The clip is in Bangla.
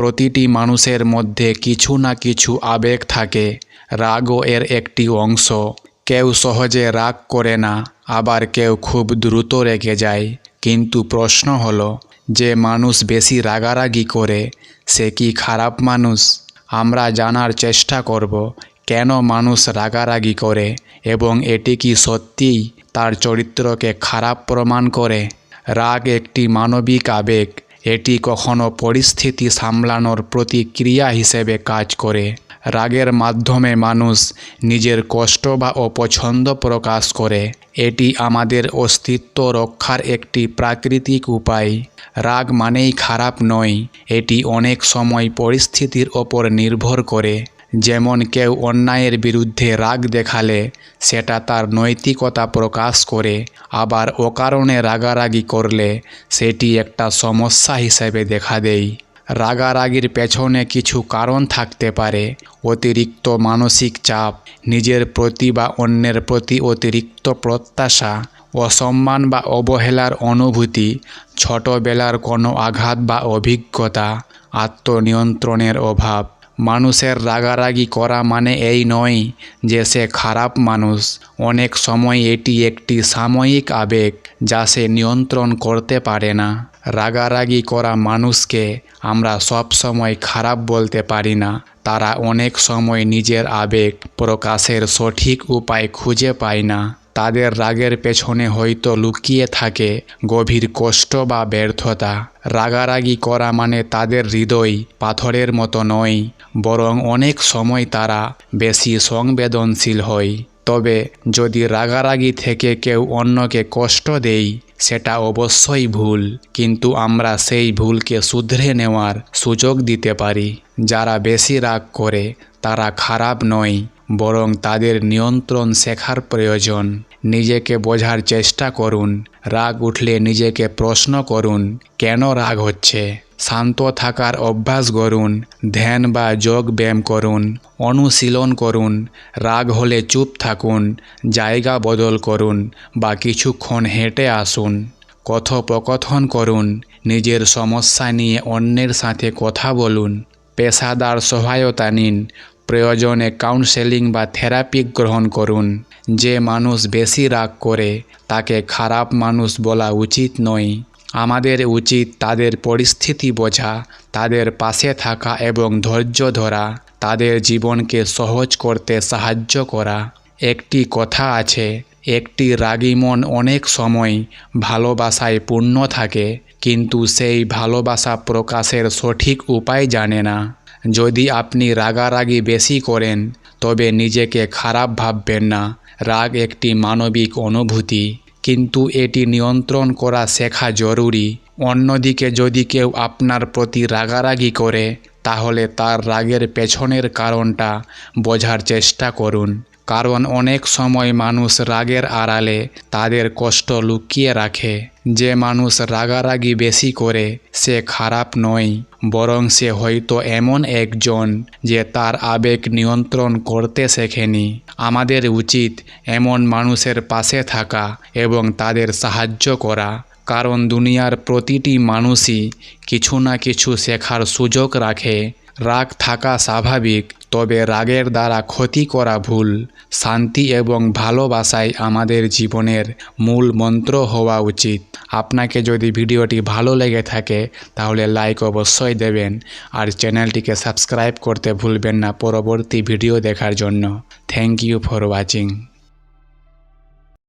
প্রতিটি মানুষের মধ্যে কিছু না কিছু আবেগ থাকে। রাগও এর একটি অংশ। কেউ সহজে রাগ করে না, আবার কেউ খুব দ্রুত রেগে যায়। কিন্তু প্রশ্ন হলো, যে মানুষ বেশি রাগারাগি করে সে কি খারাপ মানুষ? আমরা জানার চেষ্টা করব কেন মানুষ রাগারাগি করে এবং এটি কি সত্যিই তার চরিত্রকে খারাপ প্রমাণ করে। রাগ একটি মানবিক আবেগ। এটি কখনো পরিস্থিতি সামলানোর প্রতিক্রিয়া হিসেবে কাজ করে। রাগের মাধ্যমে মানুষ নিজের কষ্ট বা অপছন্দ প্রকাশ করে। এটি আমাদের অস্তিত্ব রক্ষার একটি প্রাকৃতিক উপায়। রাগ মানেই খারাপ নয়, এটি অনেক সময় পরিস্থিতির ওপর নির্ভর করে। যেমন কেউ অন্যায়ের বিরুদ্ধে রাগ দেখালে সেটা তার নৈতিকতা প্রকাশ করে, আবার অকারণে রাগারাগি করলে সেটি একটা সমস্যা হিসেবে দেখা দেয়। রাগারাগির পেছনে কিছু কারণ থাকতে পারে। অতিরিক্ত মানসিক চাপ, নিজের প্রতি বা অন্যের প্রতি অতিরিক্ত প্রত্যাশা, অসম্মান বা অবহেলার অনুভূতি, ছোটবেলার কোনো আঘাত বা অভিজ্ঞতা, আত্মনিয়ন্ত্রণের অভাব। মানুষের রাগারাগি করা মানে এই নয় যে সে খারাপ মানুষ। অনেক সময় এটি একটি সাময়িক আবেগ যা সে নিয়ন্ত্রণ করতে পারে না। রাগারাগি করা মানুষকে আমরা সব সময় খারাপ বলতে পারি না। তারা অনেক সময় নিজের আবেগ প্রকাশের সঠিক উপায় খুঁজে পায় না। তাদের রাগের পেছনে হয়তো লুকিয়ে থাকে গভীর কষ্ট বা ব্যর্থতা। রাগারাগি করা মানে তাদের হৃদয় পাথরের মতো নয়, বরং অনেক সময় তারা বেশি সংবেদনশীল হয়। তবে যদি রাগারাগি থেকে কেউ অন্যকে কষ্ট দেয় সেটা অবশ্যই ভুল, কিন্তু আমরা সেই ভুলকে শুধরে নেওয়ার সুযোগ দিতে পারি। যারা বেশি রাগ করে তারা খারাপ নয়, বরং তাদের নিয়ন্ত্রণ শেখার প্রয়োজন। নিজেকে বোঝার চেষ্টা করুন। রাগ উঠলে নিজেকে প্রশ্ন করুন, কেন রাগ হচ্ছে? শান্ত থাকার অভ্যাস গড়ুন। ধ্যান বা যোগ ব্যায়াম করুন। অনুশীলন করুন। রাগ হলে চুপ থাকুন, জায়গা বদল করুন বা কিছুক্ষণ হেঁটে আসুন। কথোপকথন করুন। নিজের সমস্যা নিয়ে অন্যের সাথে কথা বলুন। পেশাদার সহায়তা নিন। প্রয়োজনে কাউন্সেলিং বা থেরাপি গ্রহণ করুন। যে মানুষ বেশি রাগ করে তাকে খারাপ মানুষ বলা উচিত নয়। আমাদের উচিত তাদের পরিস্থিতি বোঝা, তাদের পাশে থাকা এবং ধৈর্য ধরা, তাদের জীবনকে সহজ করতে সাহায্য করা। একটি কথা আছে, একটি রাগী মন অনেক সময় ভালোবাসায় পূর্ণ থাকে, কিন্তু সেই ভালোবাসা প্রকাশের সঠিক উপায় জানে না। যদি আপনি রাগারাগি বেশি করেন তবে নিজেকে খারাপ ভাববেন না। রাগ একটি মানবিক অনুভূতি, কিন্তু এটি নিয়ন্ত্রণ করা শেখা জরুরি। অন্যদিকে যদি কেউ আপনার প্রতি রাগারাগি করে তাহলে তার রাগের পেছনের কারণটা বোঝার চেষ্টা করুন। কারণ অনেক সময় মানুষ রাগের আড়ালে তাদের কষ্ট লুকিয়ে রাখে। যে মানুষ রাগারাগি বেশি করে সে খারাপ নয়, বরং সে হয়তো এমন একজন যে তার আবেগ নিয়ন্ত্রণ করতে শেখেনি। আমাদের উচিত এমন মানুষের পাশে থাকা এবং তাদের সাহায্য করা, কারণ দুনিয়ার প্রতিটি মানুষই কিছু না কিছু শেখার সুযোগ রাখে। রাগ থাকা স্বাভাবিক, তবে রাগের দ্বারা ক্ষতি করা ভুল। শান্তি এবং ভালোবাসাই আমাদের জীবনের মূল মন্ত্র হওয়া উচিত। আপনাকে যদি ভিডিওটি ভালো লেগে থাকে তাহলে লাইক অবশ্যই দেবেন, আর চ্যানেলটিকে সাবস্ক্রাইব করতে ভুলবেন না পরবর্তী ভিডিও দেখার জন্য। Thank you for watching.